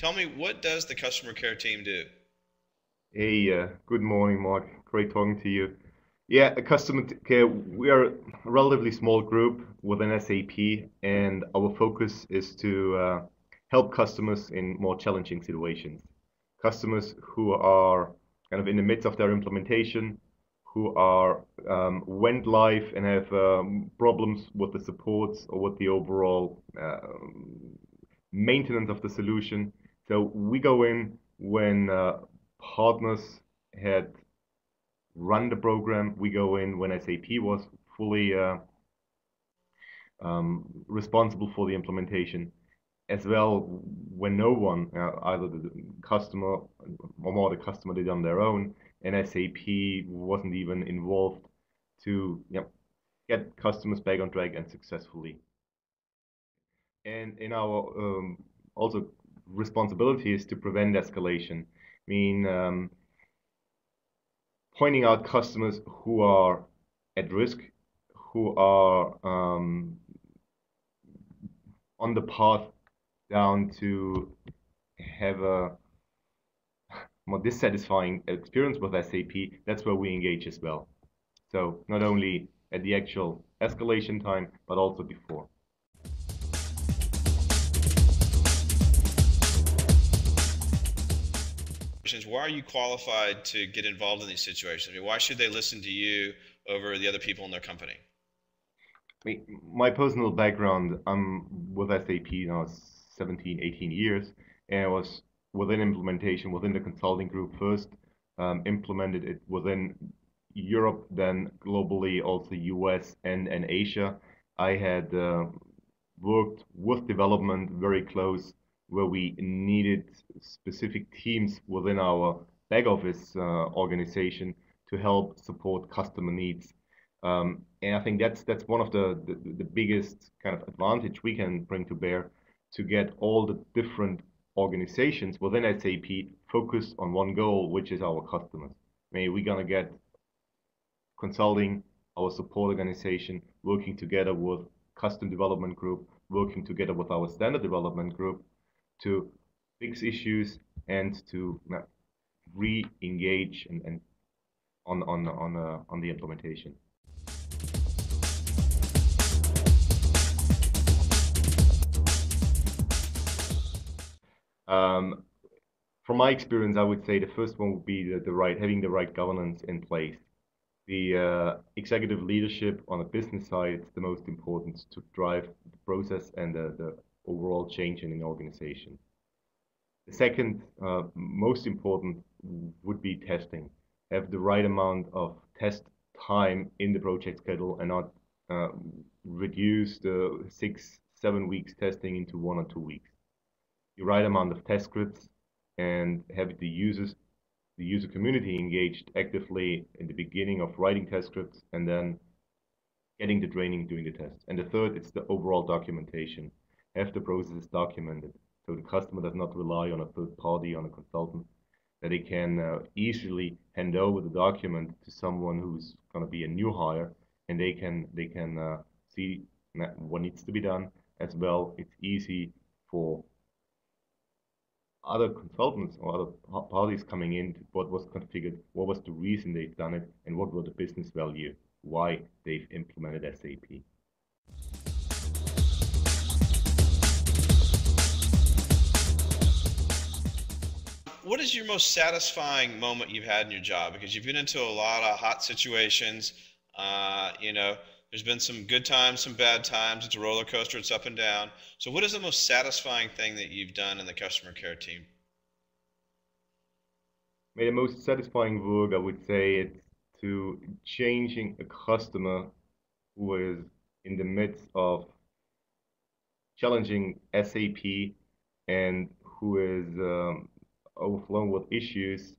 Tell me, what does the customer care team do? Hey, good morning, Mark. Great talking to you. Yeah, a customer care, we are a relatively small group within SAP, and our focus is to help customers in more challenging situations. Customers who are kind of in the midst of their implementation, who are went live and have problems with the supports or with the overall maintenance of the solution. So we go in when partners had run the program. We go in when SAP was fully responsible for the implementation, as well when no one, either the customer or more the customer did on their own, and SAP wasn't even involved to get customers back on track and successfully. And in our also responsibility is to prevent escalation. I mean, pointing out customers who are at risk, who are on the path down to have a more dissatisfying experience with SAP. That's where we engage as well. So not only at the actual escalation time, but also before. Why are you qualified to get involved in these situations? I mean, why should they listen to you over the other people in their company? I mean, my personal background, I'm with SAP now 17, 18 years, and I was within implementation, within the consulting group first, implemented it within Europe, then globally, also US and Asia. I had worked with development very close, where we needed specific teams within our back office organization to help support customer needs. And I think that's one of the biggest kind of advantage we can bring to bear to get all the different organizations within SAP focused on one goal, which is our customers. Maybe we're gonna get consulting, our support organization, working together with custom development group, working together with our standard development group to fix issues and to re-engage and on the implementation. Um, from my experience, I would say the first one would be the right having the right governance in place. The executive leadership on the business side is the most important to drive the process and the overall change in an organization. The second, most important, would be testing. Have the right amount of test time in the project schedule and not uh, reduce the 6, 7 weeks testing into 1 or 2 weeks. The right amount of test scripts and have the user community engaged actively in the beginning of writing test scripts and then getting the training doing the test. And the third, it's the overall documentation. Have the processes documented so the customer does not rely on a third party, on a consultant, that they can easily hand over the document to someone who's going to be a new hire, and they can see what needs to be done as well. It's easy for other consultants or other parties coming in, what was configured, what was the reason they've done it, and what were the business value, why they've implemented SAP. What is your most satisfying moment you've had in your job? Because you've been into a lot of hot situations. There's been some good times, some bad times. It's a roller coaster. It's up and down. So, what is the most satisfying thing that you've done in the customer care team? The most satisfying work, I would say, it's to changing a customer who is in the midst of challenging SAP and who is overflowing with issues,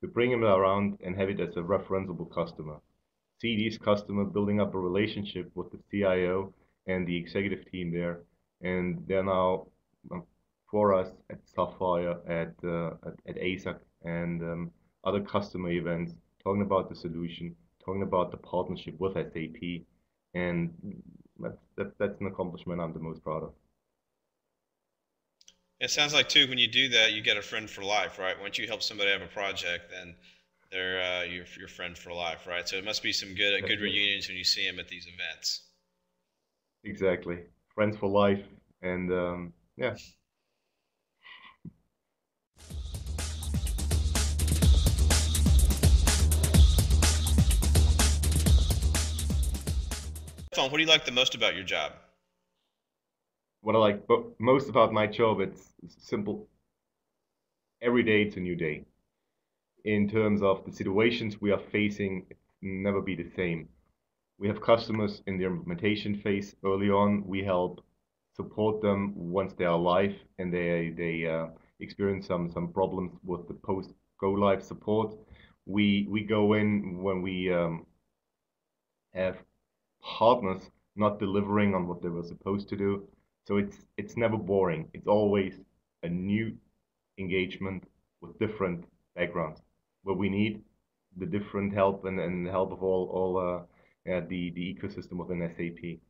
to bring him around and have it as a referenceable customer. See these customers building up a relationship with the CIO and the executive team there, and they're now for us at Sapphire, at ASAC, and other customer events, talking about the solution, talking about the partnership with SAP, and that's an accomplishment I'm the most proud of. It sounds like too when you do that, you get a friend for life, right? Once you help somebody have a project, then they're your friend for life, right? So it must be some good Yeah, reunions when you see them at these events. exactly. Friends for life, and yeah. Stefan, what do you like the most about your job? What I like most about my job, it's simple. Every day it's a new day. In terms of the situations we are facing, it's never be the same. We have customers in the implementation phase early on. We help support them once they are live and they experience some problems with the post go live support. We go in when we have partners not delivering on what they were supposed to do. So it's never boring. It's always a new engagement with different backgrounds where we need the different help and the help of all the ecosystem within SAP.